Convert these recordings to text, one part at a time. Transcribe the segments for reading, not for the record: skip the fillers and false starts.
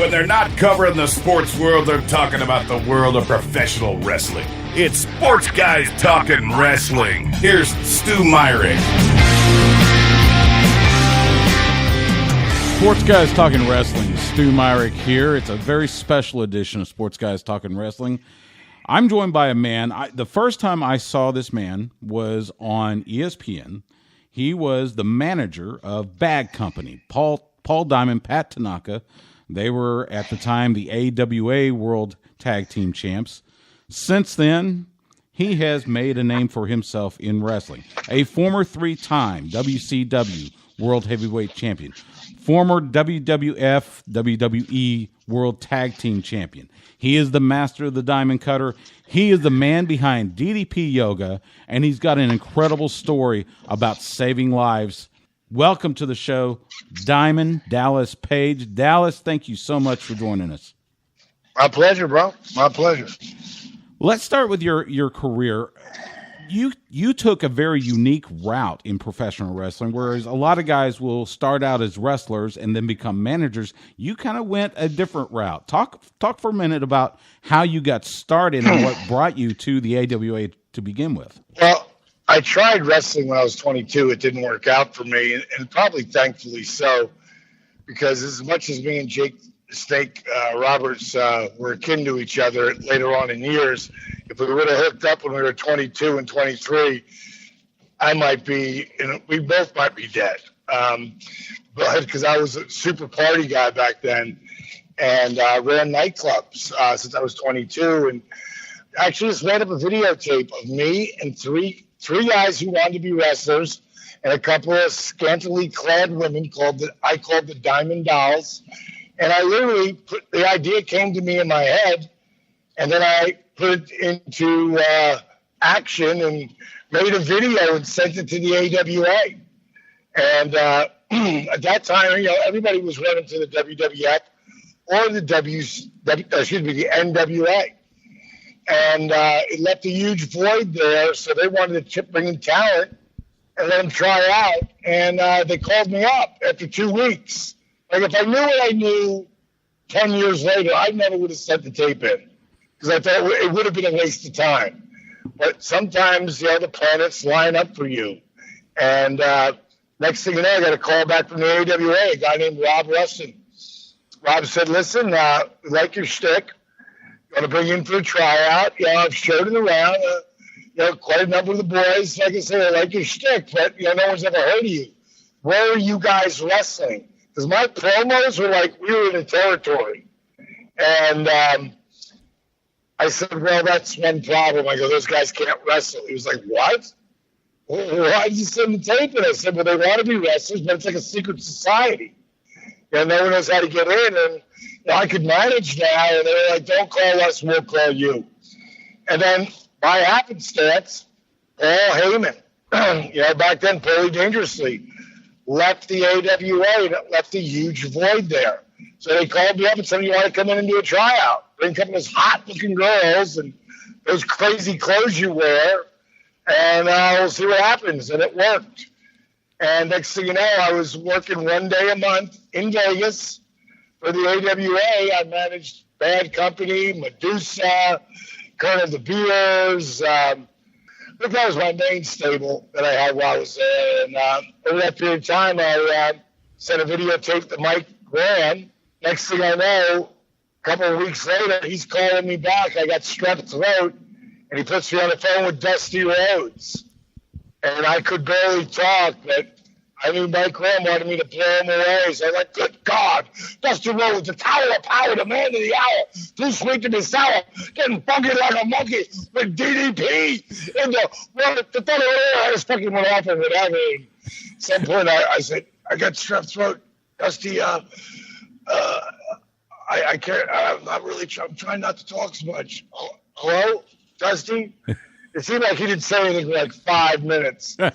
When they're not covering the sports world, they're talking about the world of professional wrestling. It's Sports Guys Talking Wrestling. Here's Stu Myrick. Sports Guys Talking Wrestling. Stu Myrick here. It's a very special edition of Sports Guys Talking Wrestling. I'm joined by a man. The first time I saw this man was on ESPN. He was the manager of Bad Company. Paul Diamond, Pat Tanaka. They were, at the time, the AWA World Tag Team Champs. Since then, he has made a name for himself in wrestling. A former three-time WCW World Heavyweight Champion. Former WWF, WWE World Tag Team Champion. He is the master of the Diamond Cutter. He is the man behind DDP Yoga, and he's got an incredible story about saving lives. Welcome to the show, Diamond Dallas Page. Dallas, thank you so much for joining us. My pleasure, bro. My pleasure. Let's start with your career. You took a very unique route in professional wrestling, whereas a lot of guys will start out as wrestlers and then become managers. You kind of went a different route. Talk for a minute about how you got started and what brought you to the AWA to begin with. Well, I tried wrestling when I was 22. It didn't work out for me, and probably thankfully so, because as much as me and Jake Snake Roberts were akin to each other later on in years, if we would have hooked up when we were 22 and 23, we both might be dead. But because I was a super party guy back then, and ran nightclubs since I was 22, and actually just made up a videotape of me and three guys who wanted to be wrestlers and a couple of scantily clad women I called the Diamond Dolls. And I literally the idea came to me in my head, and then I put it into action and made a video and sent it to the AWA. And at that time, everybody was running to the WWF or the the NWA. And it left a huge void there, so they wanted to bring in talent and let them try out. And they called me up after 2 weeks. Like, if I knew what I knew 10 years later, I never would have sent the tape in, because I thought it would have been a waste of time. But sometimes, the planets line up for you. And next thing you know, I got a call back from the AWA, a guy named Rob Rustin. Rob said, listen, we like your shtick. Want to bring you in for a tryout. I've showed it around. Quite a number of the boys, like I said, I like your shtick, but no one's ever heard of you. Where are you guys wrestling? Because my promos were like we were in a territory. And I said, well, that's one problem. I go, those guys can't wrestle. He was like, what? Well, why did you send the tape in? I said, well, they want to be wrestlers, but it's like a secret society. No one knows how to get in, and I could manage now, and they were like, don't call us, we'll call you. And then, by happenstance, Paul Heyman, back then, Paulie Dangerously, left the AWA, and it left a huge void there. So they called me up and said, you want to come in and do a tryout? Bring a couple of those hot-looking girls and those crazy clothes you wear, and we'll see what happens. And it worked. And next thing you know, I was working one day a month in Vegas for the AWA. I managed Bad Company, Medusa, Colonel De Beers. That was my main stable that I had while I was there. And over that period of time, I sent a videotape to Mike Graham. Next thing I know, a couple of weeks later, he's calling me back. I got strep throat, and he puts me on the phone with Dusty Rhodes. And I could barely talk, but I knew Mike Graham wanted me to blow him away. So I was like, good God, Dusty Rhodes, the tower of power, the man of the hour, too sweet to be sour, getting funky like a monkey with DDP. And the thunder I just fucking went off and whatever. And at some point, I said, I got strep throat. Dusty, I can't, I'm trying not to talk so much. Hello, Dusty? It seemed like he didn't say anything for like 5 minutes. And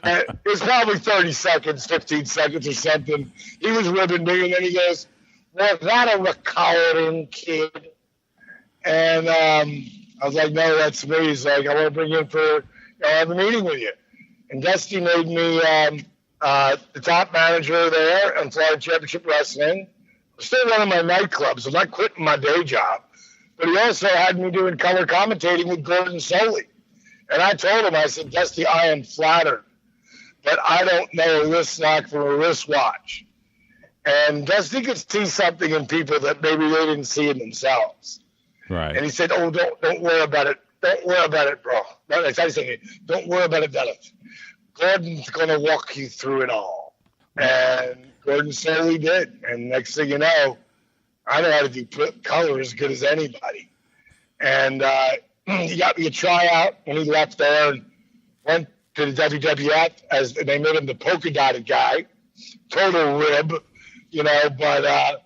then it was probably 30 seconds, 15 seconds or something. He was ribbing me, and then he goes, was that a recording, kid? And I was like, no, that's me. He's like, I want to bring you in for, have a meeting with you. And Dusty made me the top manager there in Florida Championship Wrestling. still running my nightclubs. I'm not quitting my day job. But he also had me doing color commentating with Gordon Soley. And I told him, I said, Dusty, I am flattered that I don't know a wrist lock from a wristwatch. And Dusty could see something in people that maybe they didn't see in themselves. Right. And he said, oh, don't worry about it. Don't worry about it, bro. No, I said, don't worry about it, Dennis. Gordon's going to walk you through it all. And Gordon Soley did. And next thing you know, I know how to do color as good as anybody. And he got me a tryout when he left there and went to the WWF as they made him the polka dotted guy. Total rib, but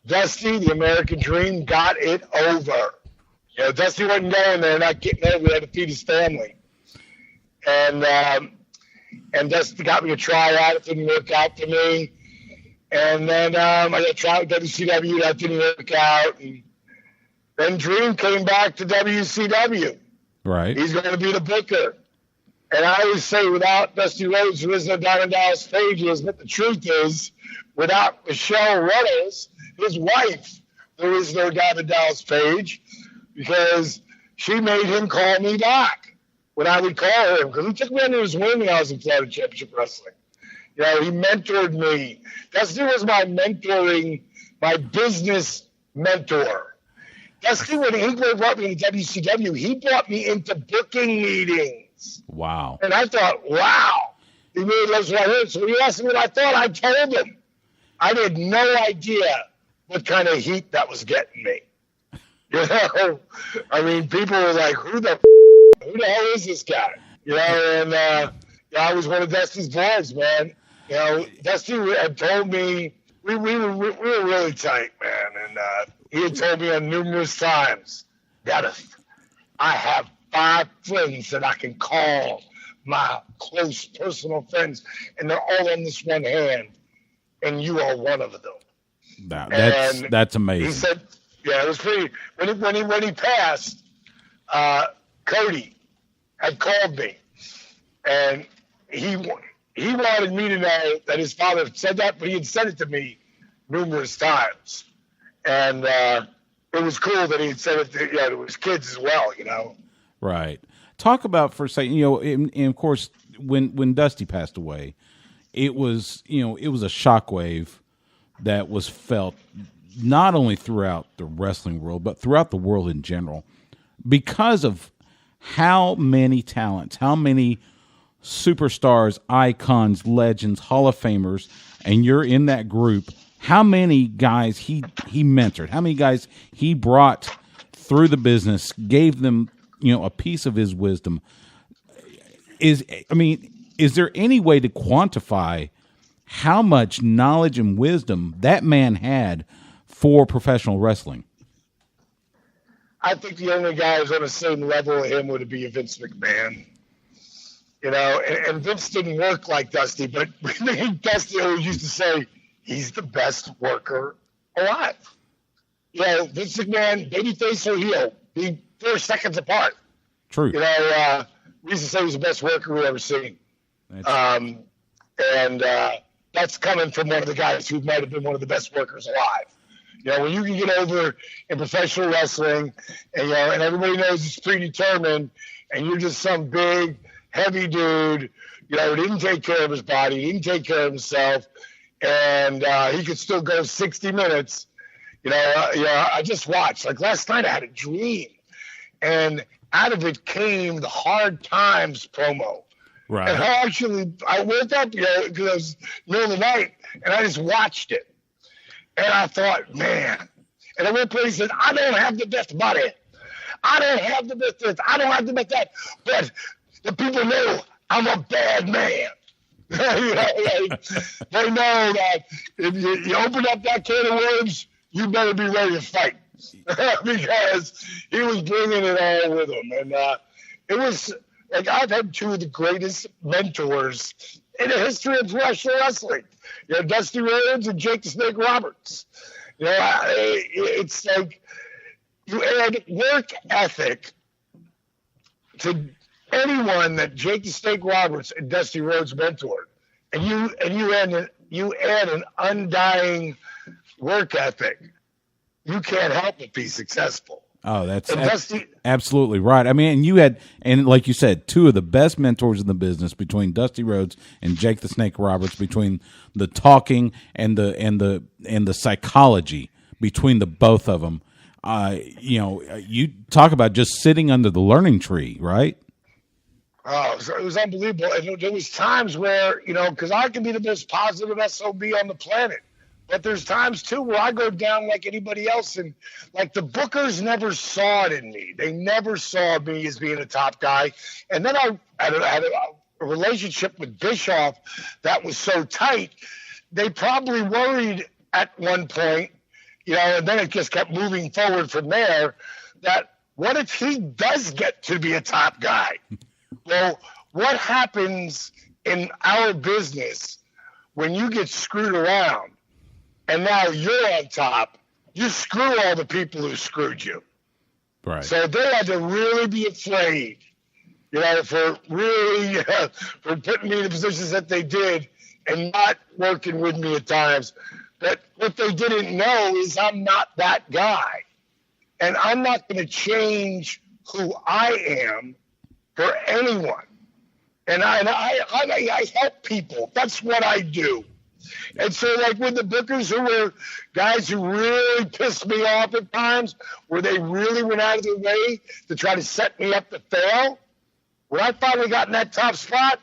Dusty, the American Dream, got it over. Dusty wasn't going there, not getting over. He had to feed his family. And Dusty got me a tryout. It didn't work out for me. And then I got a tryout with WCW. That didn't work out. And then Dream came back to WCW. Right. He's going to be the booker. And I always say, without Dusty Rhodes, there is no Diamond Dallas Pages. But the truth is, without Michelle Ruddles, his wife, there is no Diamond Dallas Page, because she made him call me back when I would call him, because he took me under his wing when I was in Florida Championship Wrestling. He mentored me. Dusty was my business mentor. Dusty, when he brought me into WCW, he brought me into booking meetings. Wow. And I thought, wow, he really loves what I heard. So when he asked me what I thought, I told him. I had no idea what kind of heat that was getting me. I mean, people were like, who the hell is this guy? And I was one of Dusty's boys, man. Dusty had told me, we were really tight, man. And he had told me on numerous times, Dennis, I have 5 friends that I can call my close personal friends, and they're all on this one hand, and you are one of them. That's amazing. He said, yeah, it was pretty. When he passed, Cody had called me, and he wanted me to know that his father said that, but he had said it to me numerous times, and it was cool that he had said it to his kids as well. Right. Talk about for a second. And of course, when Dusty passed away, it was a shockwave that was felt not only throughout the wrestling world, but throughout the world in general, because of how many talents, how many superstars, icons, legends, Hall of Famers, and you're in that group, how many guys he mentored, how many guys he brought through the business, gave them, a piece of his wisdom. Is there any way to quantify how much knowledge and wisdom that man had for professional wrestling? I think the only guy who's on the same level as him would be Vince McMahon. And Vince didn't work like Dusty, but Dusty always used to say he's the best worker alive. Vince McMahon, babyface or heel, be 4 seconds apart. True. We used to say he was the best worker we've ever seen. That's coming from one of the guys who might have been one of the best workers alive. When you can get over in professional wrestling, and everybody knows it's predetermined, and you're just some big, heavy dude, who didn't take care of his body, didn't take care of himself, and he could still go 60 minutes. I just watched. Like last night, I had a dream, and out of it came the Hard Times promo. Right. And I woke up, because it was middle of the night, and I just watched it. And I thought, man. And at one point he said, I don't have the best body. I don't have the best this. I don't have the best that. But the people know I'm a bad man. They know that if you open up that can of worms, you better be ready to fight. Because he was bringing it all with him. And it was like I've had 2 of the greatest mentors in the history of professional wrestling. Dusty Rhodes and Jake the Snake Roberts. It's like you add work ethic to anyone that Jake the Snake Roberts and Dusty Rhodes mentored, and you add an undying work ethic, you can't help but be successful. Oh, that's Dusty, absolutely right. I mean, and you had, and like you said, two of the best mentors in the business between Dusty Rhodes and Jake the Snake Roberts, between the talking and the psychology between the both of them. You talk about just sitting under the learning tree, right? oh, it was unbelievable. And there was times where, because I can be the most positive SOB on the planet. But there's times, too, where I go down like anybody else. And, like, the bookers never saw it in me. They never saw me as being a top guy. And then I had a relationship with Bischoff that was so tight, they probably worried at one point, and then it just kept moving forward from there, that what if he does get to be a top guy? Well, what happens in our business when you get screwed around? And now you're on top. You screw all the people who screwed you. Right. So they had to really be afraid, for really for putting me in the positions that they did and not working with me at times. But what they didn't know is I'm not that guy, and I'm not going to change who I am for anyone. And I help people. That's what I do. And so, like, with the bookers who were guys who really pissed me off at times, where they really went out of their way to try to set me up to fail, when I finally got in that top spot,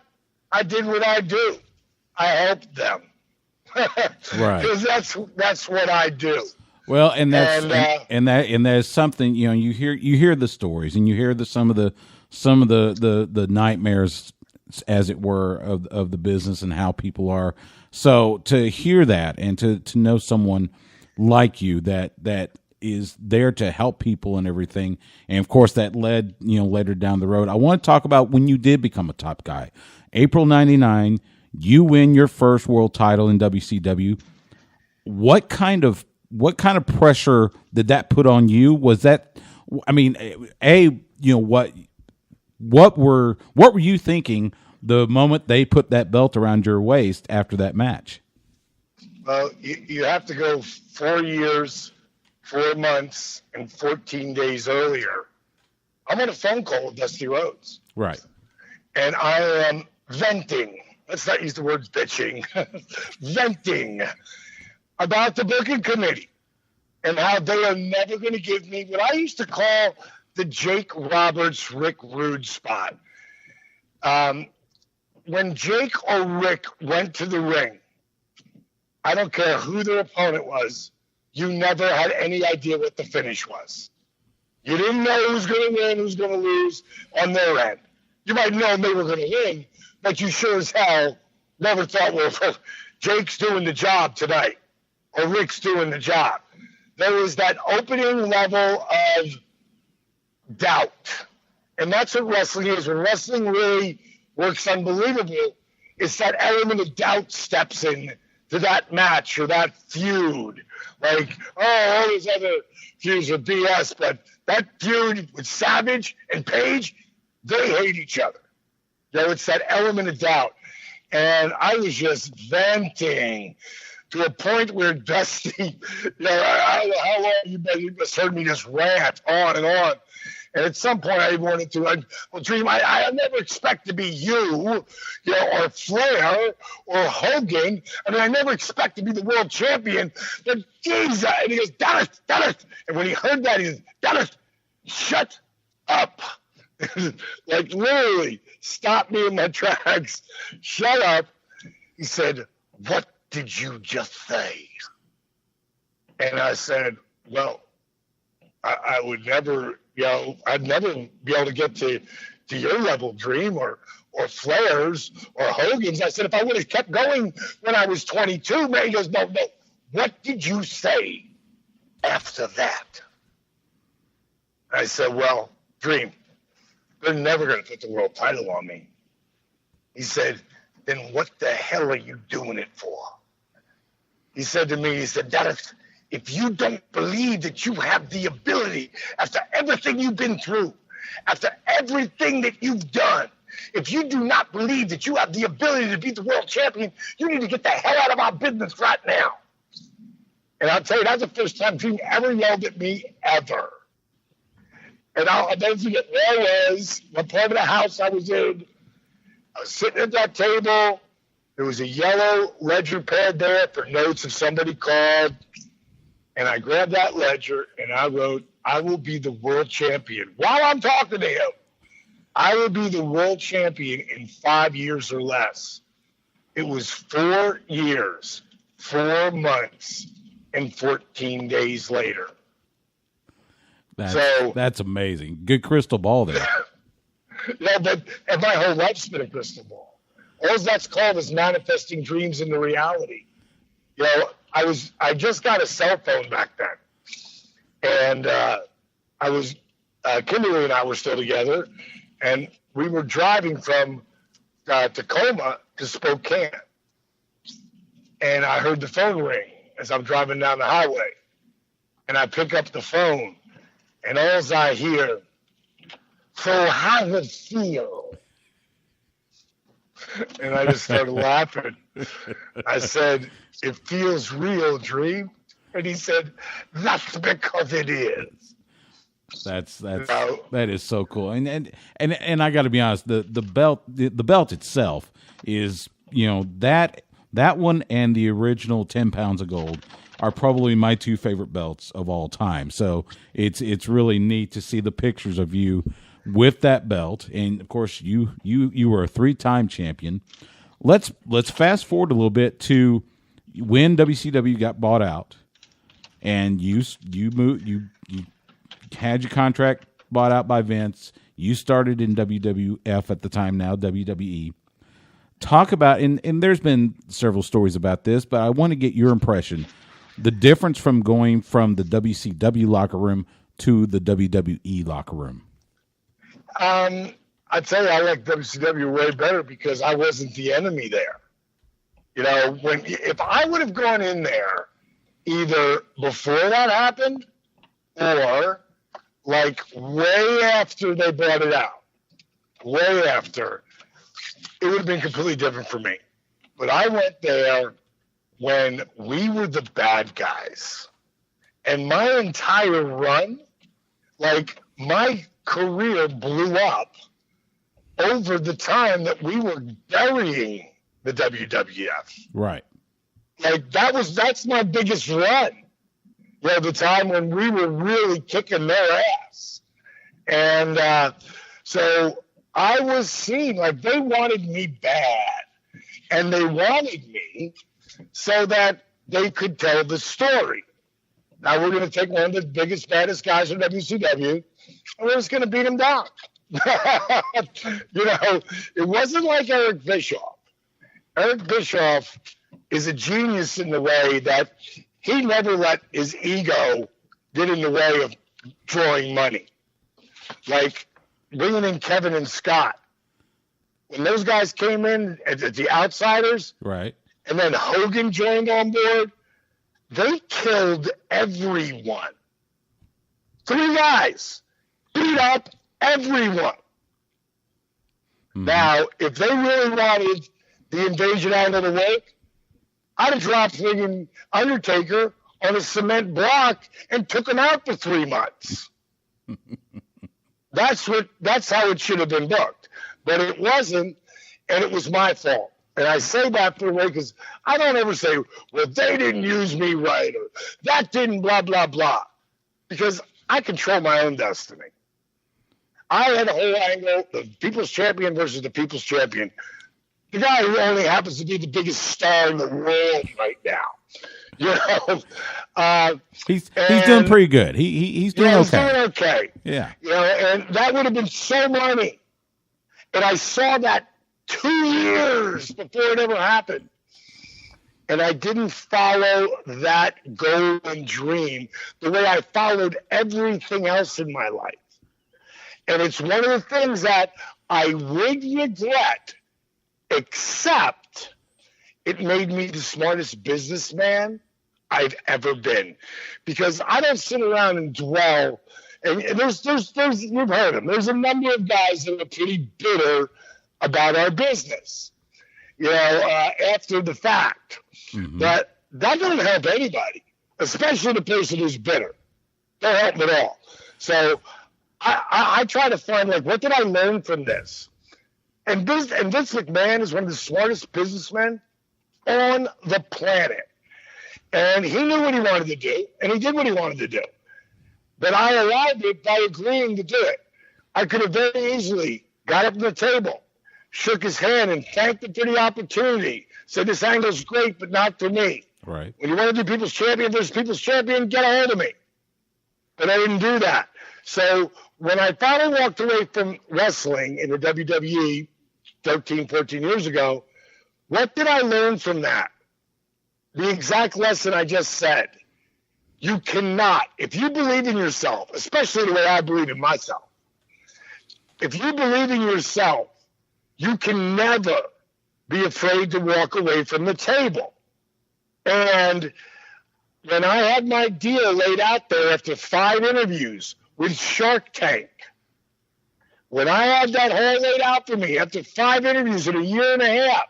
I did what I do. I helped them. Right. Because that's what I do. Well, and there's something, you hear the stories, and you hear some of the nightmares, as it were, of the business and how people are. So to hear that and to know someone like you that is there to help people and everything, and of course that led later down the road. I want to talk about when you did become a top guy. April '99, you win your first world title in WCW. What kind of pressure did that put on you? Was that, I mean, what were you thinking the moment they put that belt around your waist after that match? Well, you have to go 4 years, 4 months, and 14 days earlier. I'm on a phone call with Dusty Rhodes. Right. And I am venting. Let's not use the words bitching. Venting about the booking committee and how they are never going to give me what I used to call the Jake Roberts, Rick Rude spot. When Jake or Rick went to the ring, I don't care who their opponent was, you never had any idea what the finish was. You didn't know who's going to win, who's going to lose on their end. You might know they were going to win, but you sure as hell never thought, well, Jake's doing the job tonight or Rick's doing the job. There was that opening level of doubt. And that's what wrestling is. When wrestling really works unbelievable, it's that element of doubt steps in to that match or that feud. Like, all these other feuds are BS, but that feud with Savage and Page, they hate each other. It's that element of doubt. And I was just venting to a point where Dusty, I don't know how long you just heard me just rant on and on. And at some point, I wanted to, Dream, I never expect to be you, or Flair, or Hogan. I mean, I never expect to be the world champion. But Jesus, and he goes, Dennis. And when he heard that, he goes, Dennis, shut up. Like, literally, stop me in my tracks. Shut up. He said, what did you just say? And I said, well, I would never, I'd never be able to get to your level, Dream, or Flair's or Hogan's. I said, if I would have kept going when I was 22, man. He goes, no. What did you say after that? I said, well, Dream, they're never going to put the world title on me. He said, then what the hell are you doing it for? He said to me, Dennis, if you don't believe that you have the ability, after everything you've been through, after everything that you've done, if you do not believe that you have the ability to be the world champion, you need to get the hell out of our business right now. And I'll tell you, that's the first time Dream ever yelled at me ever. And I'll never forget where I was, what part of the house I was in. I was sitting at that table. There was a yellow ledger pad there for notes if somebody called. And I grabbed that ledger and I wrote, I will be the world champion. While I'm talking to him, I will be the world champion in 5 years or less. It was 4 years, 4 months, and 14 days later. That's amazing. Good crystal ball there. No, but and my whole life's been a crystal ball. All that's called is manifesting dreams into reality. You know, I just got a cell phone back then, and Kimberly and I were still together, and we were driving from Tacoma to Spokane, and I heard the phone ring as I'm driving down the highway, and I pick up the phone, and all I hear, so how does it feel? And I just started laughing. I said, it feels real, Dream. And he said, that's because it is. That is so cool. And I got to be honest, the belt itself is, you know, that one and the original 10 pounds of gold are probably my two favorite belts of all time. So it's really neat to see the pictures of you with that belt, and of course you were a 3-time champion. Let's fast forward a little bit to when WCW got bought out, and you had your contract bought out by Vince. You started in WWF at the time, now WWE. Talk about, and there's been several stories about this, but I want to get your impression, the difference from going from the WCW locker room to the WWE locker room. I'd tell you, I like WCW way better because I wasn't the enemy there. You know, if I would have gone in there either before that happened or like way after they brought it out, way after, it would have been completely different for me. But I went there when we were the bad guys. And my entire run, like my career blew up over the time that we were burying the WWF. Right. Like that's my biggest run. You know, the time when we were really kicking their ass. And so I was seen, like they wanted me bad. And they wanted me so that they could tell the story. Now we're going to take one of the biggest, baddest guys in WCW, and we're just going to beat him down. You know, it wasn't like Eric Bischoff. Eric Bischoff is a genius in the way that he never let his ego get in the way of drawing money. Like bringing in Kevin and Scott. When those guys came in as the outsiders, right, and then Hogan joined on board, they killed everyone. 3 guys beat up everyone. Mm-hmm. Now, if they really wanted the invasion angle to work, I'd have dropped friggin' Undertaker on a cement block and took him out for 3 months. That's how it should have been booked. But it wasn't, and it was my fault. And I say that for the way because I don't ever say, well, they didn't use me right, or that didn't blah, blah, blah. Because I control my own destiny. I had a whole angle, the People's Champion versus the People's Champion. The guy who only happens to be the biggest star in the world right now. You know? He's doing pretty good. He's doing okay. He's doing okay. Yeah. You know, and that would have been so money. And I saw that 2 years before it ever happened. And I didn't follow that goal and dream the way I followed everything else in my life. And it's one of the things that I would regret, except it made me the smartest businessman I've ever been. Because I don't sit around and dwell. And there's you've heard them. There's a number of guys that are pretty bitter about our business, you know, after the fact. Mm-hmm. That doesn't help anybody. especially the person who's bitter. Don't help them at all. So I try to find, like, what did I learn from this? And Vince McMahon is one of the smartest businessmen on the planet. And he knew what he wanted to do, and he did what he wanted to do. But I allowed it by agreeing to do it. I could have very easily got up on the table, shook his hand, and thanked him for the opportunity. Said, this angle's great, but not for me. Right. When you want to do People's Champion versus People's Champion, get a hold of me. But I didn't do that. So when I finally walked away from wrestling in the WWE 13, 14 years ago, what did I learn from that? The exact lesson I just said. You cannot, if you believe in yourself, especially the way I believe in myself, if you believe in yourself, you can never be afraid to walk away from the table. And when I had my deal laid out there after 5 interviews with Shark Tank, when I had that whole laid out for me after 5 interviews in a year and a half,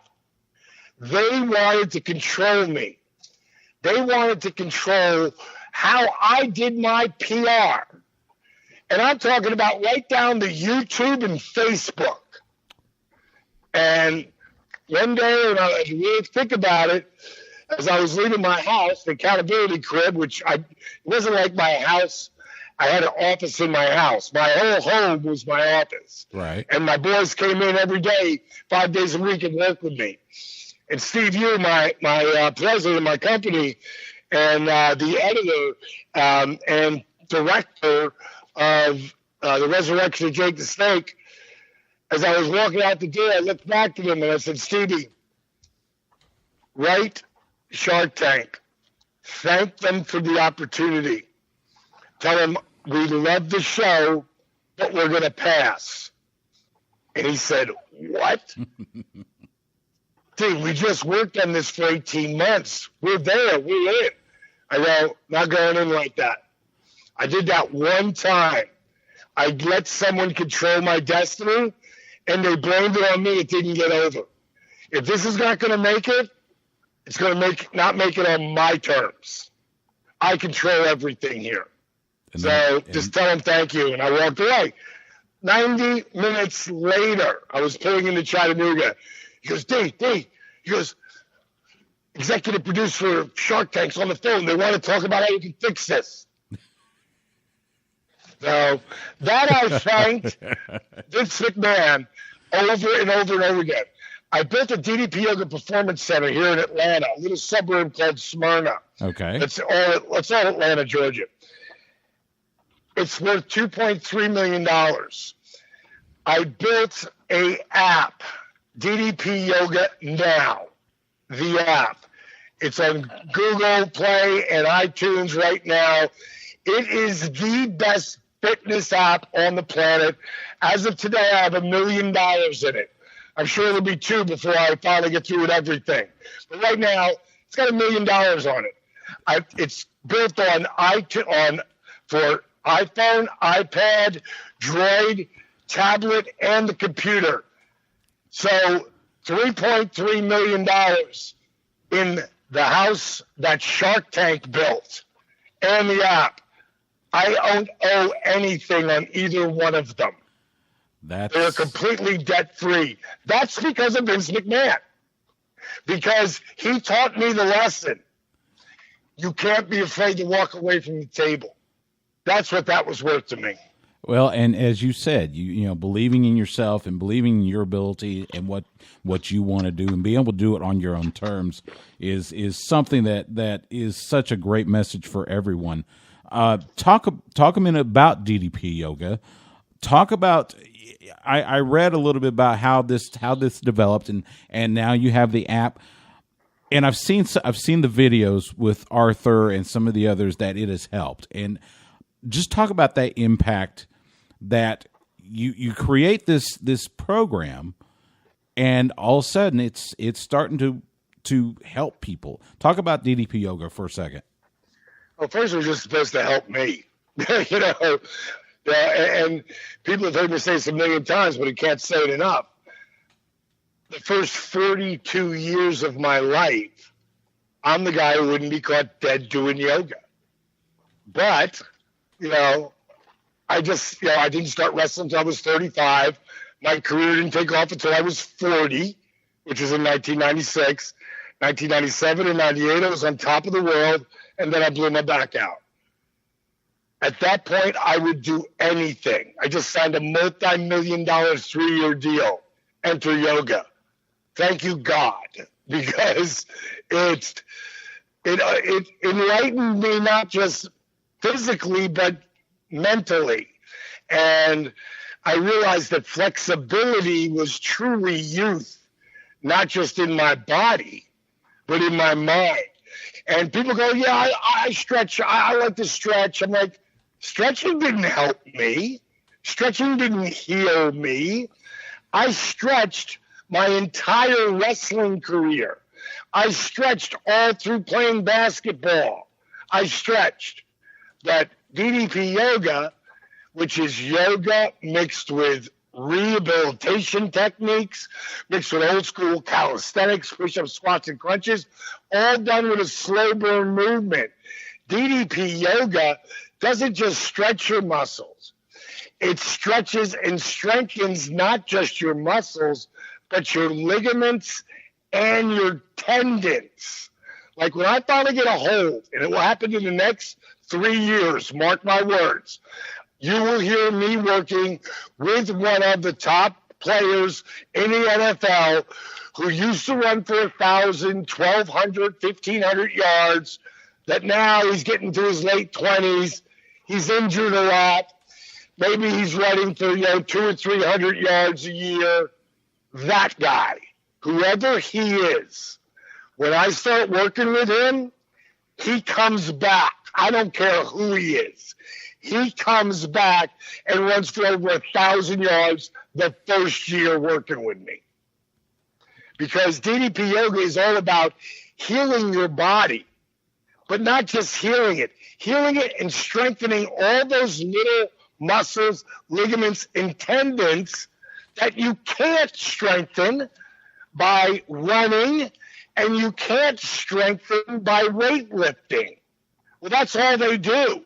they wanted to control me. They wanted to control how I did my PR. And I'm talking about right down to YouTube and Facebook. And one day, when I really think about it, as I was leaving my house, the accountability crib, which it wasn't like my house. I had an office in my house. My whole home was my office. Right. And my boys came in every day, 5 days a week, and worked with me. And Steve Yu, my president of my company, and the editor and director of The Resurrection of Jake the Snake, as I was walking out the door, I looked back to them and I said, Stevie, write Shark Tank. Thank them for the opportunity. Tell them we love the show, but we're going to pass. And he said, what? Dude, we just worked on this for 18 months. We're there. We're in. I go, not going in like that. I did that one time. I let someone control my destiny, and they blamed it on me. It didn't get over. If this is not going to make it, it's going to not make it on my terms. I control everything here. Just tell them thank you. And I walked away. 90 minutes later, I was pulling into Chattanooga. He goes, D, he goes, executive producer for Shark Tank's on the phone. They want to talk about how you can fix this. So that I thanked Vince McMahon over and over and over again. I built a DDP Yoga Performance Center here in Atlanta, a little suburb called Smyrna. Okay. It's all Atlanta, Georgia. It's worth $2.3 million. I built a app, DDP Yoga Now, the app. It's on Google Play and iTunes right now. It is the best fitness app on the planet. As of today, I have $1 million in it. I'm sure it'll be 2 before I finally get through with everything. But right now, it's got $1 million on it. It's built on iTunes for iPhone, iPad, Droid, tablet, and the computer. So $3.3 million in the house that Shark Tank built and the app. I don't owe anything on either one of them. They're completely debt-free. That's because of Vince McMahon. Because he taught me the lesson. You can't be afraid to walk away from the table. That's what that was worth to me. Well, and as you said, you know, believing in yourself and believing in your ability and what you want to do and being able to do it on your own terms is something that is such a great message for everyone. Talk a minute about DDP Yoga. Talk about. I read a little bit about how this developed and now you have the app. And I've seen the videos with Arthur and some of the others that it has helped. And just talk about that impact that you create this program, and all of a sudden it's starting to help people. Talk about DDP Yoga for a second. Well, first it was just supposed to help me, you know. And people have heard me say this a million times, but I can't say it enough. The first 42 years of my life I'm the guy who wouldn't be caught dead doing yoga. But, I didn't start wrestling until I was 35. My career didn't take off until I was 40, which was in 1996. 1997 and 98, I was on top of the world, and then I blew my back out. At that point, I would do anything. I just signed a multi-million-dollar 3-year deal. Enter yoga. Thank you, God, because it enlightened me not just physically, but mentally. And I realized that flexibility was truly youth, not just in my body, but in my mind. And people go, yeah, I stretch. I like to stretch. I'm like, stretching didn't help me. Stretching didn't heal me. I stretched my entire wrestling career. I stretched all through playing basketball. I stretched. That DDP Yoga, which is yoga mixed with rehabilitation techniques, mixed with old school calisthenics, push-ups, squats, and crunches, all done with a slow burn movement. DDP Yoga doesn't just stretch your muscles. It stretches and strengthens not just your muscles, but your ligaments and your tendons. Like when I finally get a hold, and it will happen in the next 3 years, mark my words, you will hear me working with one of the top players in the NFL who used to run for 1,000, 1,200, 1,500 yards, that now he's getting to his late 20s. He's injured a lot. Maybe he's running for 200 or 300 yards a year. That guy, whoever he is, when I start working with him, he comes back. I don't care who he is. He comes back and runs for over 1,000 yards the first year working with me. Because DDP Yoga is all about healing your body, but not just healing it and strengthening all those little muscles, ligaments, and tendons that you can't strengthen by running and you can't strengthen by weightlifting. Well, that's all they do.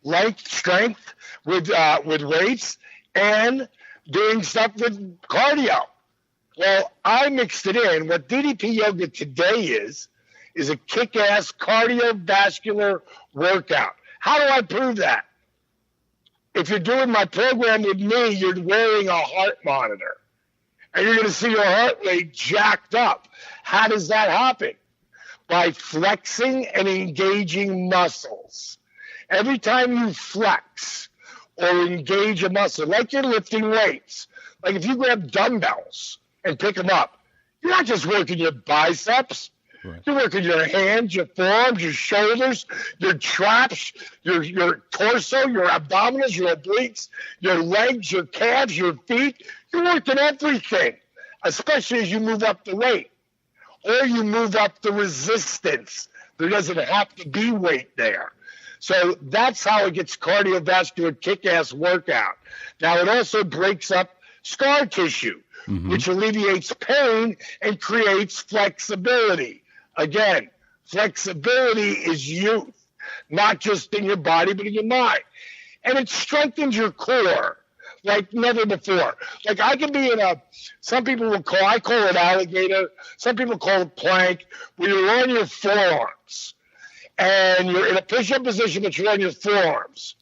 Length, strength with weights, and doing stuff with cardio. Well, I mixed it in. What DDP Yoga today is a kick-ass cardiovascular workout. How do I prove that? If you're doing my program with me, you're wearing a heart monitor, and you're going to see your heart rate jacked up. How does that happen? By flexing and engaging muscles. Every time you flex or engage a muscle, like you're lifting weights, like if you grab dumbbells and pick them up, you're not just working your biceps. Right. You're working your hands, your forearms, your shoulders, your traps, your torso, your abdominals, your obliques, your legs, your calves, your feet. You're working everything, especially as you move up the weight or you move up the resistance. There doesn't have to be weight there. So that's how it gets cardiovascular kick-ass workout. Now, it also breaks up scar tissue, which alleviates pain and creates flexibility. Again, flexibility is youth, not just in your body, but in your mind. And it strengthens your core like never before. Like I can be in some people will I call it alligator, some people call it plank, where you're on your forearms. And you're in a push-up position, but you're on your forearms.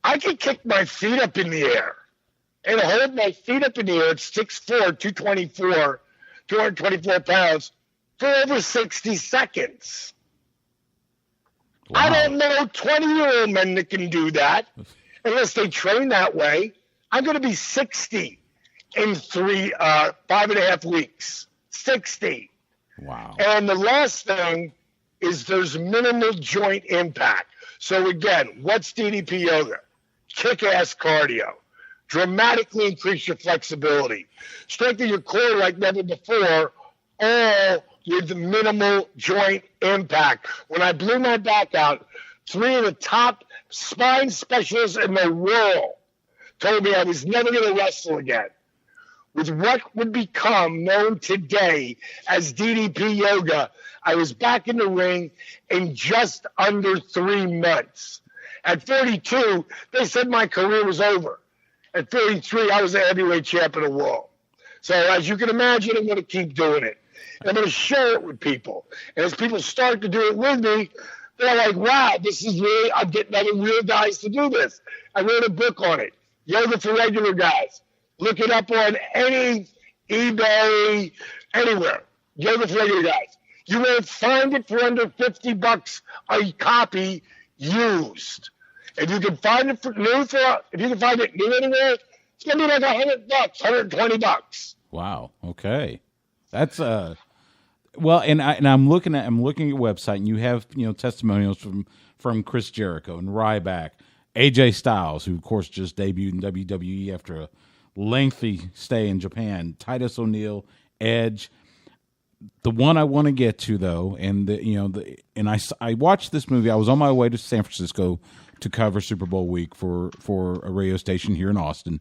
I can kick my feet up in the air and hold my feet up in the air at 6'4", 224 pounds for over 60 seconds. Wow. I don't know 20-year-old men that can do that unless they train that way. I'm going to be 60 in 5.5 weeks. 60. Wow. And the last thing is there's minimal joint impact. So again, what's DDP Yoga? Kick-ass cardio. Dramatically increase your flexibility. Strengthen your core like never before, all with minimal joint impact. When I blew my back out, 3 of the top spine specialists in the world told me I was never going to wrestle again. with what would become known today as DDP Yoga. I was back in the ring in just under 3 months. At 42, they said my career was over. At 33, I was a heavyweight champion of the world. So as you can imagine, I'm going to keep doing it. And I'm going to share it with people. And as people start to do it with me, they're like, wow, this is really, I'm getting other real guys to do this. I wrote a book on it, Yoga for Regular Guys. Look it up on any eBay, anywhere. Yoga for Regular Guys. You won't find it for under $50 a copy used. If you can find it new anywhere, it's gonna be like $100, $120. Wow. Okay. That's well, and I'm looking at your website, and you have testimonials from Chris Jericho and Ryback, AJ Styles, who of course just debuted in WWE after a lengthy stay in Japan, Titus O'Neil, Edge. The one I want to get to though, and I watched this movie. I was on my way to San Francisco to cover Super Bowl week for a radio station here in Austin,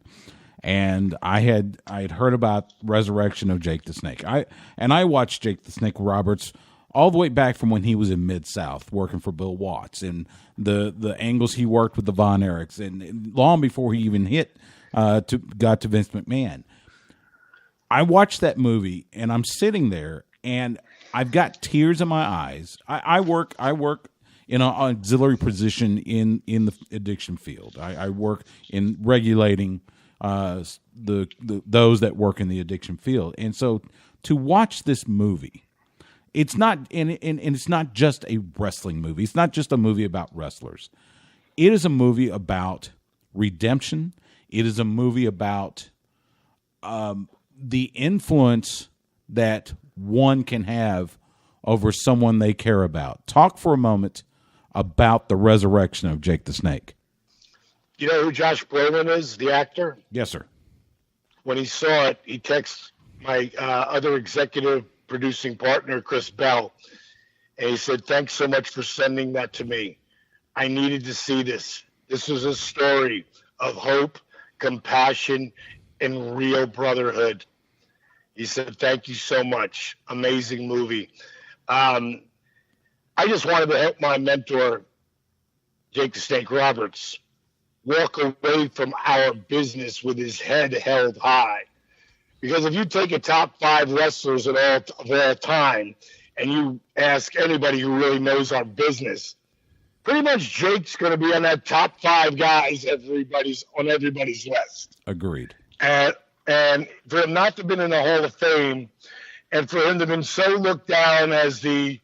and I had heard about Resurrection of Jake the Snake. I watched Jake the Snake Roberts all the way back from when he was in Mid-South working for Bill Watts, and the angles he worked with the Von Erichs, and long before he even got to Vince McMahon. I watched that movie, and I'm sitting there, and I've got tears in my eyes. I work in an auxiliary position in the addiction field. I work in regulating those that work in the addiction field, and so to watch this movie, it's not and it's not just a wrestling movie. It's not just a movie about wrestlers. It is a movie about redemption. It is a movie about the influence that one can have over someone they care about. Talk for a moment about the resurrection of Jake the Snake. You know who Josh Brolin is, the actor? Yes, sir. When he saw it, he texted my other executive producing partner, Chris Bell, and he said, thanks so much for sending that to me. I needed to see this. This was a story of hope, compassion, and real brotherhood. He said, thank you so much. Amazing movie. I just wanted to help my mentor, Jake the Snake Roberts, walk away from our business with his head held high. Because if you take a top 5 wrestlers of all time and you ask anybody who really knows our business, pretty much Jake's going to be on that top 5 guys on everybody's list. Agreed. And for him not to have been in the Hall of Fame, and for him to have been so looked down as the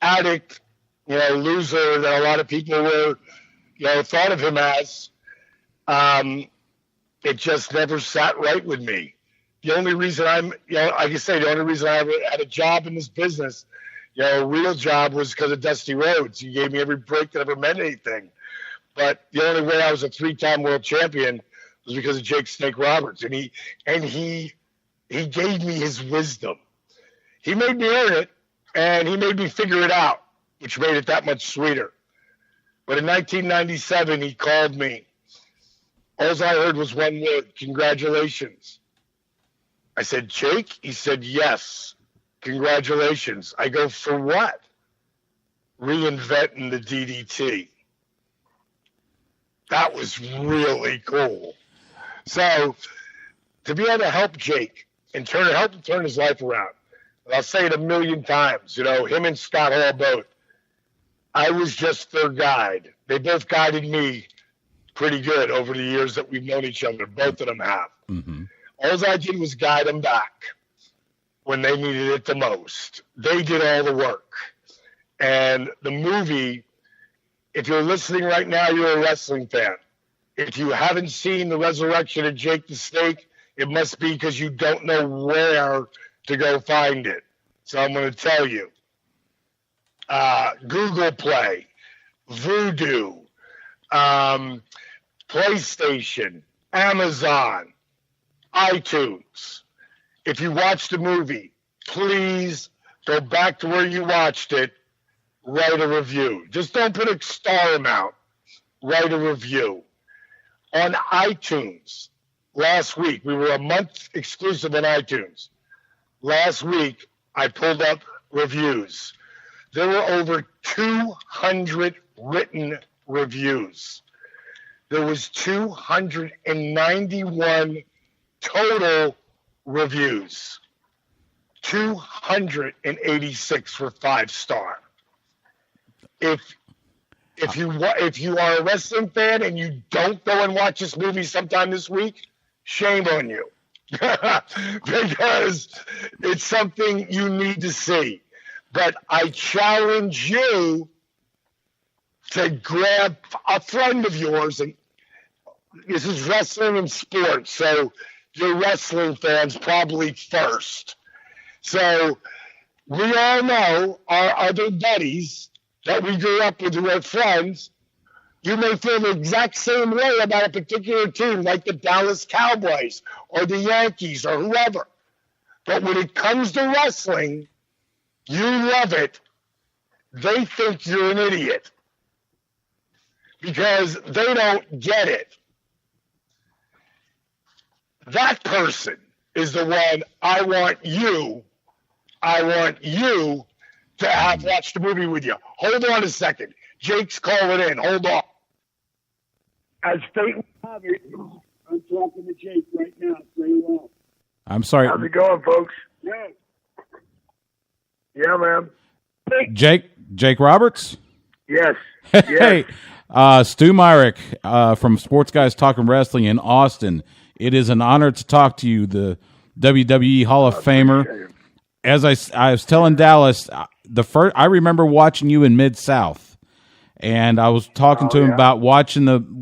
addict, loser that a lot of people were, thought of him as, it just never sat right with me. The only reason the only reason I ever had a job in this business, a real job, was because of Dusty Rhodes. He gave me every break that ever meant anything. But the only way I was a 3-time world champion was because of Jake Snake Roberts, and he gave me his wisdom. He made me earn it, and he made me figure it out, which made it that much sweeter. But in 1997, he called me. All I heard was one word: congratulations. I said, Jake? He said, yes, congratulations. I go, for what? Reinventing the DDT. That was really cool. So to be able to help Jake and help him turn his life around, and I'll say it a million times, him and Scott Hall both, I was just their guide. They both guided me pretty good over the years that we've known each other. Both of them have. Mm-hmm. All I did was guide them back when they needed it the most. They did all the work. And the movie, if you're listening right now, you're a wrestling fan. If you haven't seen The Resurrection of Jake the Snake, it must be because you don't know where to go find it. So I'm going to tell you. Google Play, Vudu, PlayStation, Amazon, iTunes. If you watch the movie, please go back to where you watched it, write a review. Just don't put a star amount. Write a review. On iTunes, last week, we were a month exclusive on iTunes. Last week, I pulled up reviews. There were over 200 written reviews. There was 291 total reviews. 286 were 5-star. If you are a wrestling fan and you don't go and watch this movie sometime this week, shame on you. Because it's something you need to see. But I challenge you to grab a friend of yours, and this is wrestling and sports, so you're wrestling fans probably first. So we all know our other buddies that we grew up with who are friends. You may feel the exact same way about a particular team, like the Dallas Cowboys or the Yankees or whoever. But when it comes to wrestling, you love it. They think you're an idiot because they don't get it. That person is the one I want you to have watched the movie with you. Hold on a second. Jake's calling in. Hold on. As fate will have it, I'm talking to Jake right now. Very well. I'm sorry. How's it going, folks? Yeah. Yeah, man. Jake Roberts? Yes. Hey, Stu Myrick from Sports Guys Talking Wrestling in Austin. It is an honor to talk to you, the WWE Hall of Famer. As I was telling Dallas, I remember watching you in Mid-South, and I was talking to him about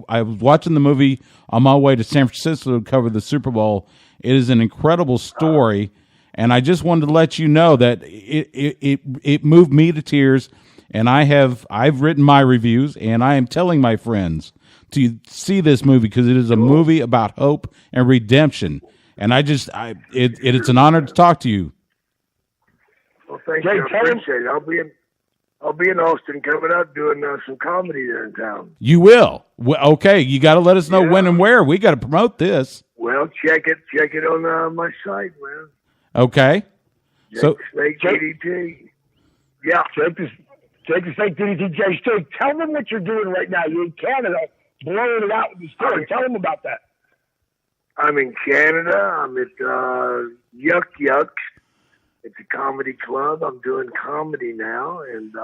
I was watching the movie on my way to San Francisco to cover the Super Bowl. It is an incredible story, and I just wanted to let you know that it moved me to tears, and I've written my reviews, and I am telling my friends to see this movie because it is a movie about hope and redemption, and it's an honor to talk to you. Well, thank you. I appreciate it. I'll be in Austin coming up doing some comedy there in town. You will. Okay, you got to let us know when and where. We got to promote this. Well, check it on my site, man. Okay. Jake DDP. Yeah. Jake the Snake DDP. Jake, tell them what you're doing right now. You're in Canada, blowing it out with the story. Tell them about that. I'm in Canada. I'm at Yuck Yucks. It's a comedy club. I'm doing comedy now, and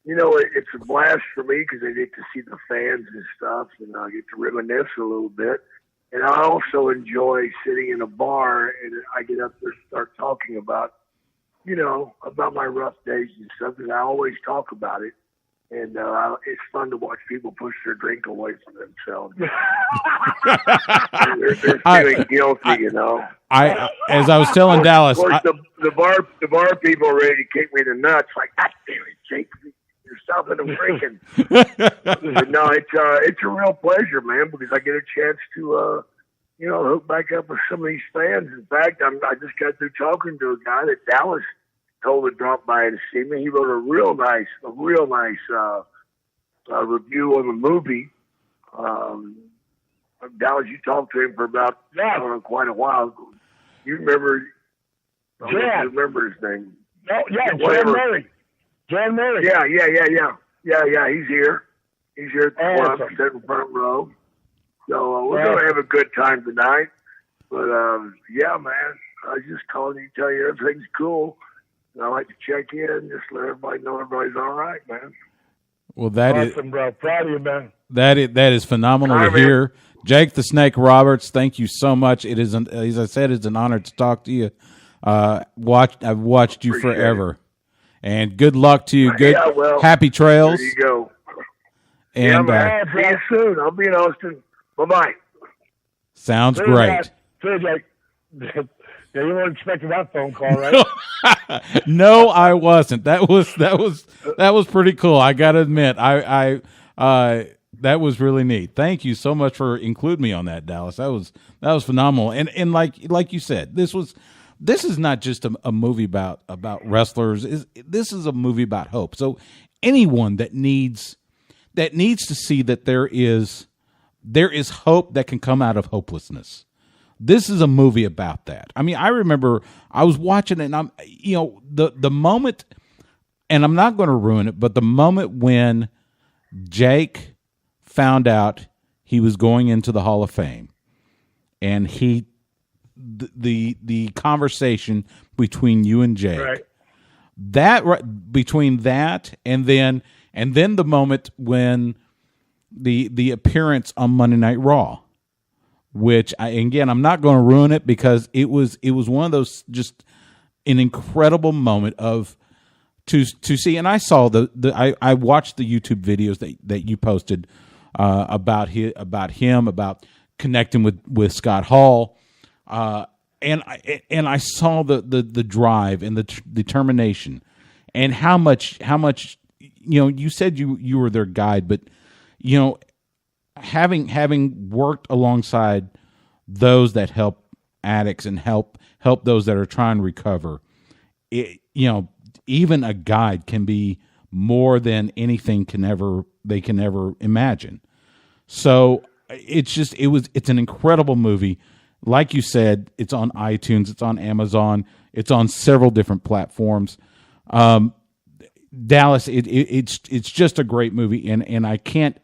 it's a blast for me because I get to see the fans and stuff, and I get to reminisce a little bit. And I also enjoy sitting in a bar, and I get up there and start talking about my rough days and stuff, and I always talk about it. And it's fun to watch people push their drink away from themselves. they're feeling guilty, As I was telling Dallas, of course, the bar people are ready to kick me in the nuts. Like, God damn it, Jake, you're stopping them drinking. But no, it's a real pleasure, man, because I get a chance to hook back up with some of these fans. In fact, I just got through talking to a guy that Dallas told to drop by and see me. He wrote a real nice review on the movie. Dallas, you talked to him for about quite a while. You remember? Yeah. You remember his name? Oh, yeah, Jan Murray. Jan Murray. Yeah. He's here. He's here at the club, sitting front row. So we're gonna have a good time tonight. But yeah, man, I was just calling you to tell you everything's cool. And I like to check in, just let everybody know everybody's all right, man. Well, that awesome, bro. Proud of you, man. That is phenomenal to hear. Jake the Snake Roberts, thank you so much. It is, as I said, it's an honor to talk to you. I've watched you forever, and good luck to you. Good, happy trails. There you go. And man, see you soon. I'll be in Austin. Bye. Sounds great. See you, Jake. Yeah, you weren't expecting that phone call, right? No, I wasn't. That was pretty cool. I got to admit, that was really neat. Thank you so much for including me on that, Dallas. That was phenomenal. And like you said, this is not just a movie about wrestlers. This is a movie about hope. So anyone that needs to see that there is hope that can come out of hopelessness. This is a movie about that. I mean, I remember I was watching it, and I'm, the moment, and I'm not going to ruin it, but the moment when Jake found out he was going into the Hall of Fame, and the conversation between you and Jake, Right. between that and then the moment when the appearance on Monday Night Raw, which I'm not going to ruin it because it was one of those, just an incredible moment of to see. And I saw I watched the YouTube videos that you posted about him about connecting with Scott Hall, and I saw the drive and the determination, and how much you said you were their guide, but having worked alongside those that help addicts and help those that are trying to recover, even a guide can be more than anything they can ever imagine. So it's an incredible movie. Like you said, it's on iTunes, it's on Amazon, it's on several different platforms. Dallas, it's just a great movie, and I can't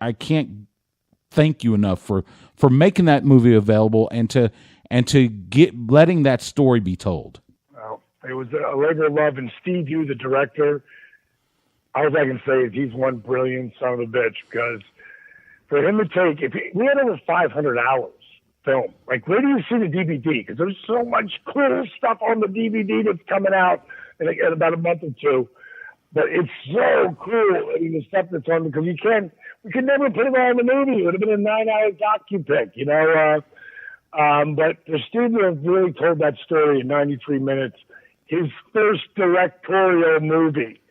thank you enough for making that movie available and to letting that story be told. Well, it was a labor of love, and Steve Yu, the director, all I can say is he's one brilliant son of a bitch, because for him to we had over 500 hours film. Like, where do you see the DVD? Because there's so much cool stuff on the DVD that's coming out in about a month or two. But it's so cool. I mean, the stuff that's on, because we could never put it on the movie. It would have been a 9-hour docu-pic, but the studio really told that story in 93 minutes. His first directorial movie.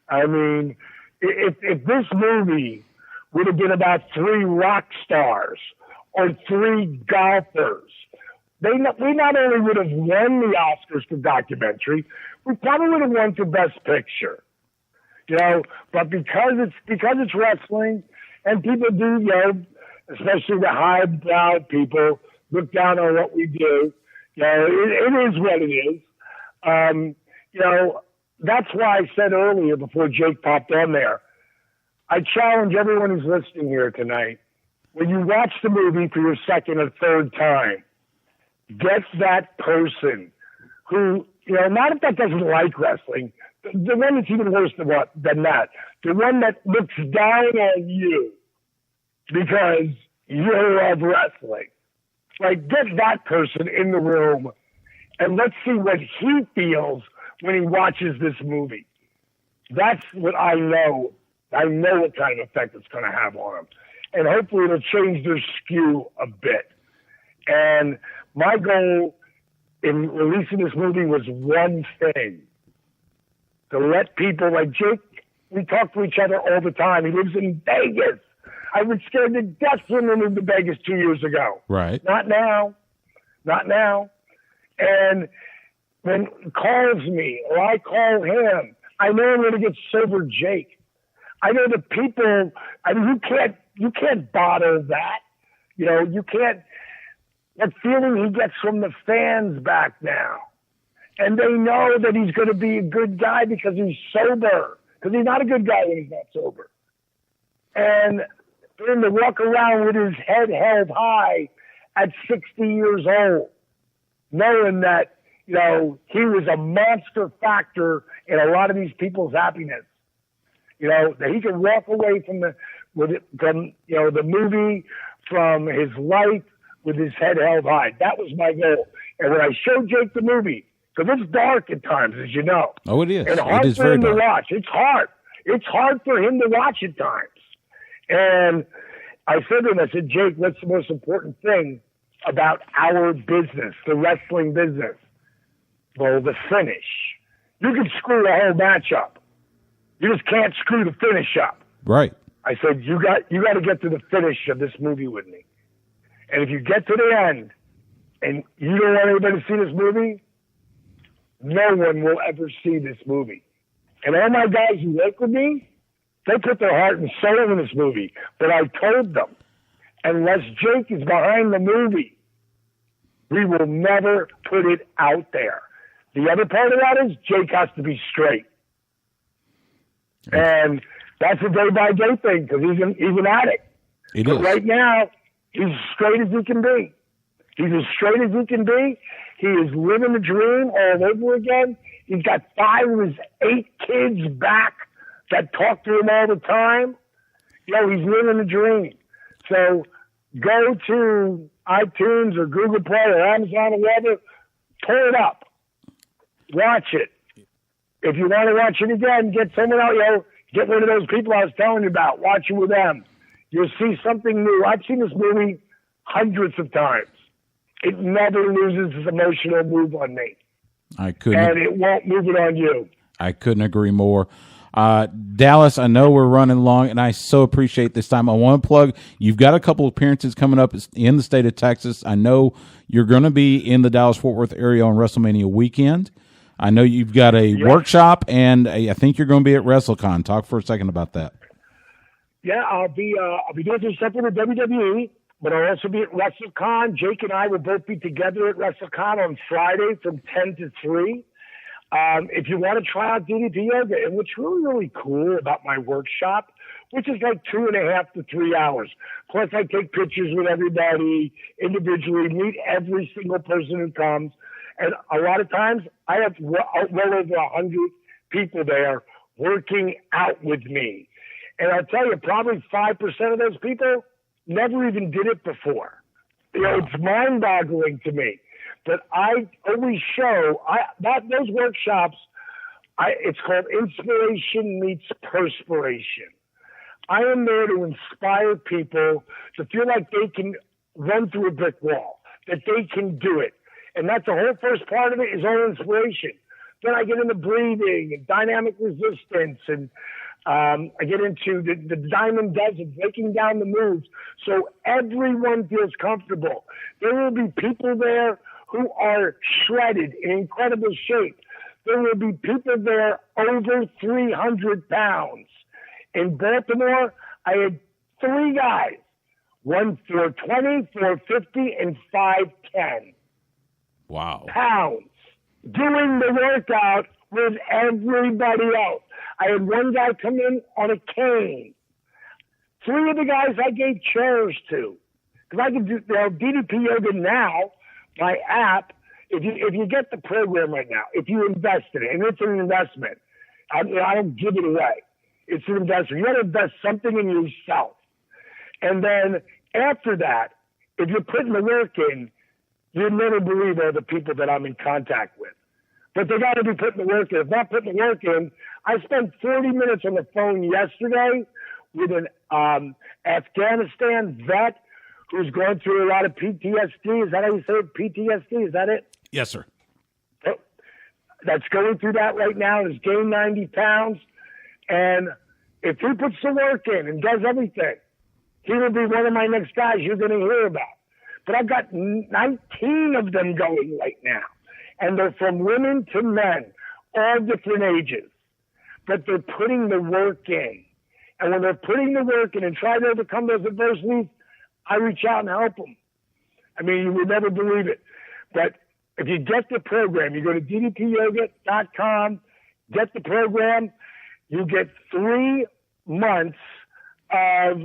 I mean, if this movie would have been about 3 rock stars or 3 golfers, we not only would have won the Oscars for documentary, we probably would have won for Best Picture. But because it's wrestling, and people do, especially the highbrow people, look down on what we do. It is what it is. That's why I said earlier, before Jake popped on there, I challenge everyone who's listening here tonight, when you watch the movie for your second or third time, get that person who, not if that doesn't like wrestling, the one that's even worse than that, the one that looks down on you because you love wrestling. Like, get that person in the room and let's see what he feels when he watches this movie. That's what I know. I know what kind of effect it's going to have on him. And hopefully it'll change their skew a bit. And my goal in releasing this movie was one thing: to let people like Jake, we talk to each other all the time. He lives in Vegas. I was scared to death when we moved to Vegas 2 years ago. Right. Not now. And when he calls me or I call him, I know I'm going to get sober Jake. I know the people, you can't bottle that. You can't, that feeling he gets from the fans back now. And they know that he's going to be a good guy because he's sober. Because he's not a good guy when he's not sober. And for him to walk around with his head held high at 60 years old, knowing that, he was a monster factor in a lot of these people's happiness. That he could walk away from the movie, from his life, with his head held high. That was my goal. And when I showed Jake the movie, because it's dark at times, as you know. Oh, it is. And hard it is for very him dark. to watch. It's hard. It's hard for him to watch at times. And I said to him, I said, Jake, what's the most important thing about our business, the wrestling business? Well, the finish. You can screw the whole match up. You just can't screw the finish up. Right. I said, you got to get to the finish of this movie with me. And if you get to the end and you don't want anybody to see this movie, no one will ever see this movie. And all my guys who work with me, they put their heart and soul in this movie. But I told them, unless Jake is behind the movie, We will never put it out there. The other part of that is Jake has to be straight. And that's a day-by-day thing because he's an addict. But right now, he's straight as he can be. He's as straight as he can be. He is living the dream all over again. He's got 5 of his 8 kids back that talk to him all the time. He's living the dream. So go to iTunes or Google Play or Amazon or whatever, pull it up, watch it. If you want to watch it again, get someone else, get one of those people I was telling you about, watch it with them. You'll see something new. I've seen this movie hundreds of times. It never loses its emotional move on me. And it won't move it on you. I couldn't agree more. Dallas, I know we're running long, and I so appreciate this time. I want to plug, you've got a couple appearances coming up in the state of Texas. I know you're going to be in the Dallas-Fort Worth area on WrestleMania weekend. I know you've got a workshop, and I think you're going to be at WrestleCon. Talk for a second about that. Yeah, I'll be doing some stuff with the WWE, but I'll also be at WrestleCon. Jake and I will both be together at WrestleCon on Friday from 10 to 3. If you want to try out DDP Yoga, and what's really, really cool about my workshop, which is like 2.5 to 3 hours. Plus, I take pictures with everybody individually, meet every single person who comes. And a lot of times, I have well over 100 people there working out with me. And I'll tell you, probably 5% of those people never even did it before. It's mind-boggling to me. But I always show those workshops. It's called Inspiration Meets Perspiration. I am there to inspire people to feel like they can run through a brick wall, that they can do it. And that's the whole first part of it is all inspiration. Then I get into breathing and dynamic resistance, and I get into the diamond dozen, breaking down the moves, so everyone feels comfortable. There will be people there who are shredded, in incredible shape. There will be people there over 300 pounds. In Baltimore, I had 3 guys, one 420, 450, and 510. Wow. Pounds, doing the workout with everybody else. I had one guy come in on a cane. 3 of the guys I gave chairs to. Because I can do DDP Yoga now, my app. If you get the program right now, if you invest in it, and it's an investment, I don't give it away. It's an investment. You got to invest something in yourself. And then after that, if you're putting the work in, you'd never believe all the people that I'm in contact with. But they got to be putting the work in. If not putting the work in, I spent 40 minutes on the phone yesterday with an Afghanistan vet who's going through a lot of PTSD. Is that how you say it? PTSD, is that it? Yes, sir. That's going through that right now. Has gained 90 pounds. And if he puts the work in and does everything, he will be one of my next guys you're going to hear about. But I've got 19 of them going right now. And they're from women to men, all different ages. But they're putting the work in. And when they're putting the work in and trying to overcome those adversities, I reach out and help them. I mean, you would never believe it. But if you get the program, you go to ddpyoga.com, get the program, you get 3 months of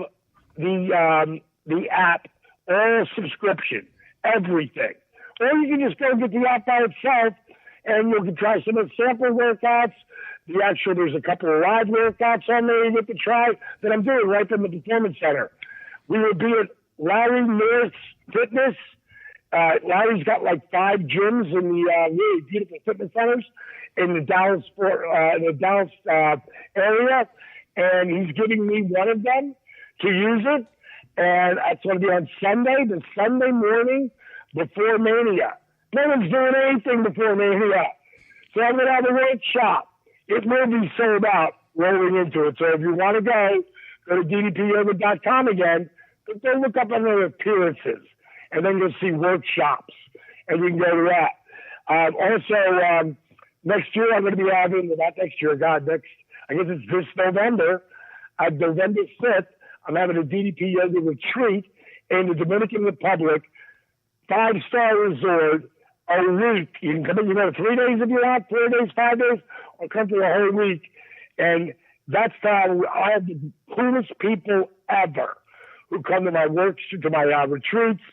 the app, all subscription, everything. Or you can just go get the app by itself, and you can try some of the sample workouts. There's a couple of live workouts on there you get to try that I'm doing right from the Performance Center. We will be at Larry North's Fitness. Larry's got like 5 gyms in the really beautiful fitness centers in the Dallas area, and he's giving me one of them to use it. And it's going to be on Sunday, the Sunday morning before Mania. No one's doing anything before Mania. So I'm going to have a workshop. It will be sold out rolling into it. So if you want to go to ddpyoga.com again, but go look up under appearances, and then you'll see workshops, and you can go to that. Also, next year I'm going to be having, not next year, I guess it's this November, November 5th, I'm having a DDP Yoga retreat in the Dominican Republic 5-star resort a week. You can come in, 3 days if you want, 4 days, 5 days, or come for a whole week. And that's how I have the coolest people ever who come to my to my retreats.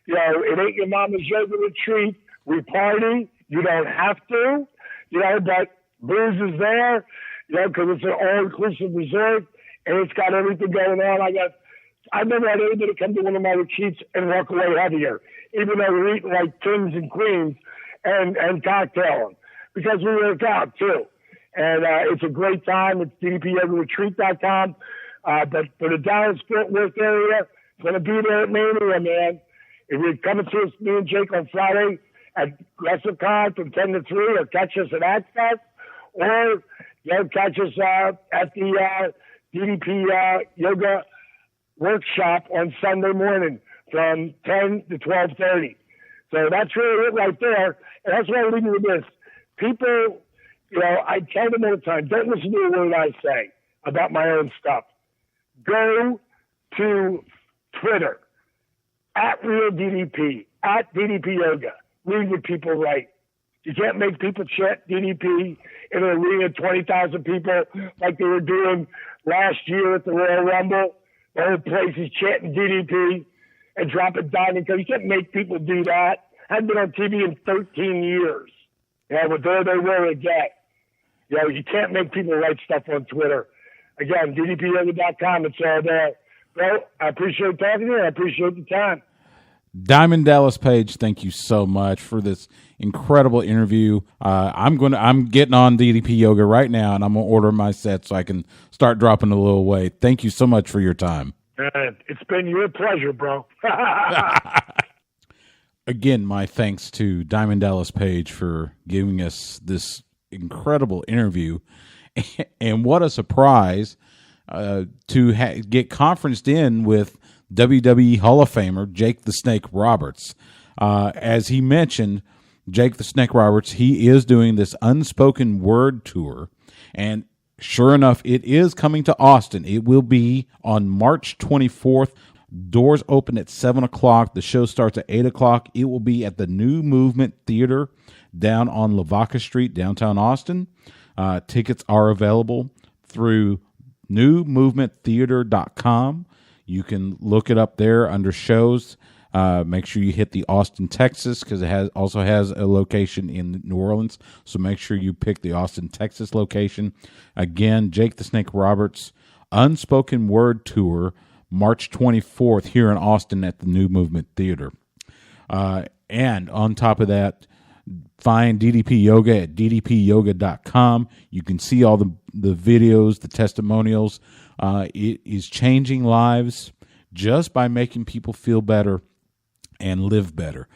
It ain't your mama's yoga retreat. We party. You don't have to, but booze is there, because it's an all-inclusive resort, and it's got everything going on. I've never had anybody come to one of my retreats and walk away heavier, even though we're eating like kings and queens and cocktailing, because we work out too. And it's a great time. It's DDPYogaRetreat.com. But for the Dallas-Fort Worth area, it's going to be there at Mania, man. If you're coming to us, me and Jake on Friday at WrestleCon from 10 to 3, or catch us at Access, or catch us at the DDP Yoga workshop on Sunday morning from 10 to 12:30. So that's really it right there. And that's why I leave you with this. People, I tell them all the time, don't listen to a word I say about my own stuff. Go to Twitter, at Real DDP, at DDP Yoga. Read what people write. You can't make people chant DDP in an arena of 20,000 people like they were doing last year at the Royal Rumble. The whole place is chanting DDP and dropping diamond. You can't make people do that. I haven't been on TV in 13 years. But there they were again. You can't make people write stuff on Twitter. Again, DDPYoga.com. It's all there. Well, I appreciate talking to you. I appreciate the time. Diamond Dallas Page, thank you so much for this incredible interview. I'm getting on DDP Yoga right now, and I'm gonna order my set so I can start dropping a little weight. Thank you so much for your time. It's been your pleasure, bro. Again, my thanks to Diamond Dallas Page for giving us this incredible interview, and what a surprise to get conferenced in with WWE Hall of Famer Jake the Snake Roberts. As he mentioned, Jake the Snake Roberts, he is doing this unspoken word tour, and sure enough, it is coming to Austin. It will be on March 24th. Doors open at 7 o'clock. The show starts at 8 o'clock. It will be at the New Movement Theater down on Lavaca Street, downtown Austin. Tickets are available through newmovementtheater.com. You can look it up there under shows. Make sure you hit the Austin, Texas, because it also has a location in New Orleans. So make sure you pick the Austin, Texas location. Again, Jake the Snake Roberts Unspoken Word Tour, March 24th here in Austin at the New Movement Theater. And on top of that, find DDP Yoga at ddpyoga.com. You can see all the videos, the testimonials. It is changing lives just by making people feel better and live better.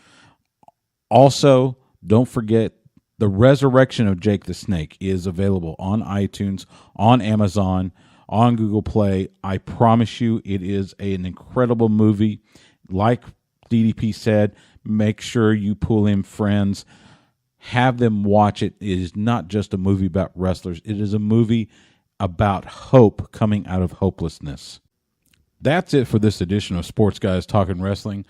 Also, don't forget the Resurrection of Jake the Snake is available on iTunes, on Amazon, on Google Play. I promise you it is an incredible movie. Like DDP said, make sure you pull in friends. Have them watch it. It is not just a movie about wrestlers. It is a movie about hope coming out of hopelessness. That's it for this edition of Sports Guys Talking Wrestling.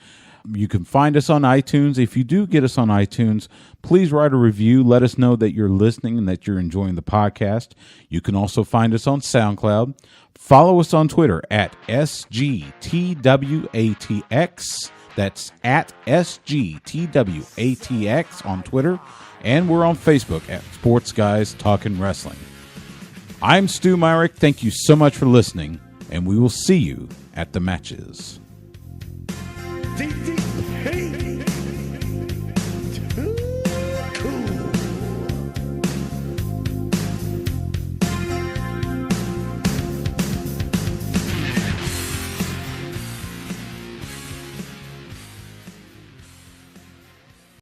You can find us on iTunes. If you do get us on iTunes, please write a review. Let us know that you're listening and that you're enjoying the podcast. You can also find us on SoundCloud. Follow us on Twitter at SGTWATX. That's at SGTWATX on Twitter. And we're on Facebook at Sports Guys Talking Wrestling. I'm Stu Myrick. Thank you so much for listening, and we will see you at the matches. DDP